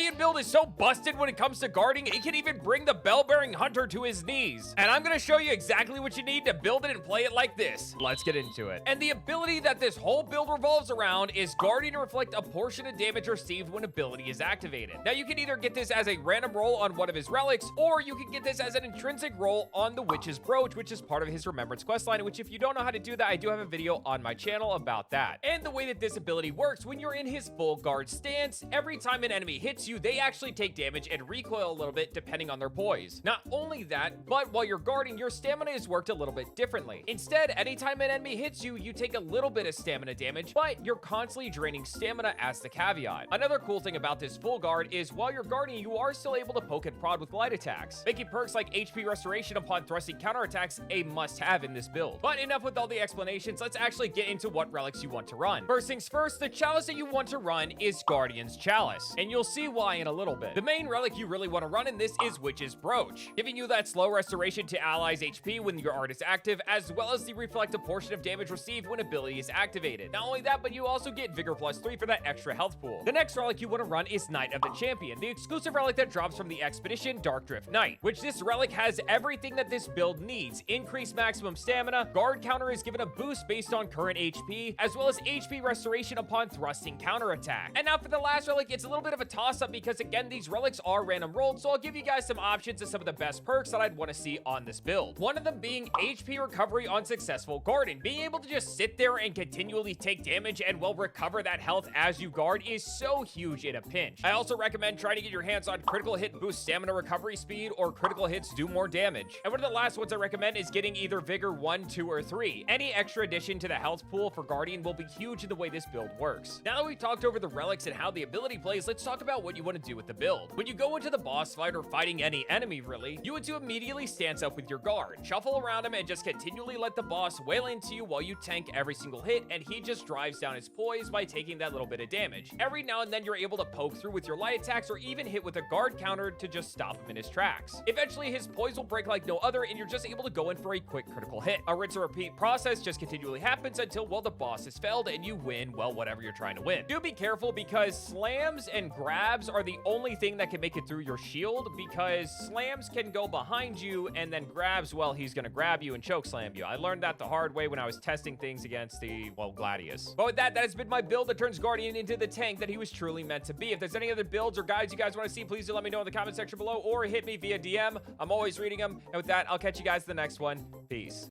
Guardian build is so busted when it comes to guarding, it can even bring the bell-bearing hunter to his knees. And I'm gonna show you exactly what you need to build it and play it like this. Let's get into it. And the ability that this whole build revolves around is Guardian to reflect a portion of damage received when ability is activated. Now you can either get this as a random roll on one of his relics, or you can get this as an intrinsic roll on the Witch's Brooch, which is part of his Remembrance questline, which if you don't know how to do that, I do have a video on my channel about that. And the way that this ability works, when you're in his full guard stance, every time an enemy hits you, they actually take damage and recoil a little bit depending on their poise. Not only that, but while you're guarding, your stamina is worked a little bit differently. Instead, anytime an enemy hits you, you take a little bit of stamina damage, but you're constantly draining stamina as the caveat. Another cool thing about this full guard is while you're guarding, you are still able to poke and prod with light attacks, making perks like HP restoration upon thrusting counterattacks a must-have in this build. But enough with all the explanations, let's actually get into what relics you want to run. First things first, the chalice that you want to run is Guardian's Chalice, and you'll see why in a little bit. The main relic you really want to run in this is Witch's Brooch, giving you that slow restoration to allies' HP when your art is active, as well as the reflect a portion of damage received when ability is activated. Not only that, but you also get Vigor +3 for that extra health pool. The next relic you want to run is Knight of the Champion, the exclusive relic that drops from the Expedition Darkdrift Knight, which this relic has everything that this build needs. Increased maximum stamina, guard counter is given a boost based on current HP, as well as HP restoration upon thrusting counterattack. And now for the last relic, it's a little bit of a toss-up because again, these relics are random rolled, so I'll give you guys some options of some of the best perks that I'd want to see on this build. One of them being HP recovery on successful guarding. Being able to just sit there and continually take damage and well recover that health as you guard is so huge in a pinch. I also recommend trying to get your hands on critical hit boost stamina recovery speed or critical hits do more damage. And one of the last ones I recommend is getting either Vigor 1, 2, or 3. Any extra addition to the health pool for Guardian will be huge in the way this build works. Now that we've talked over the relics and how the ability plays, let's talk about what you want to do with the build. When you go into the boss fight or fighting any enemy really, you want to immediately stance up with your guard, shuffle around him, and just continually let the boss wail into you while you tank every single hit, and he just drives down his poise by taking that little bit of damage. Every now and then you're able to poke through with your light attacks or even hit with a guard counter to just stop him in his tracks. Eventually his poise will break like no other, and you're just able to go in for a quick critical hit. A rinse and repeat process just continually happens until, well, the boss is felled and you win, well, whatever you're trying to win. Do be careful because slams and grabs are the only thing that can make it through your shield, because slams can go behind you and then grabs, well, he's gonna grab you and choke slam you. I learned that the hard way when I was testing things against the, well, Gladius. But with that, that has been my build that turns Guardian into the tank that he was truly meant to be. If there's any other builds or guides you guys want to see, please do let me know in the comment section below or hit me via DM. I'm always reading them. And with that, I'll catch you guys in the next one. Peace.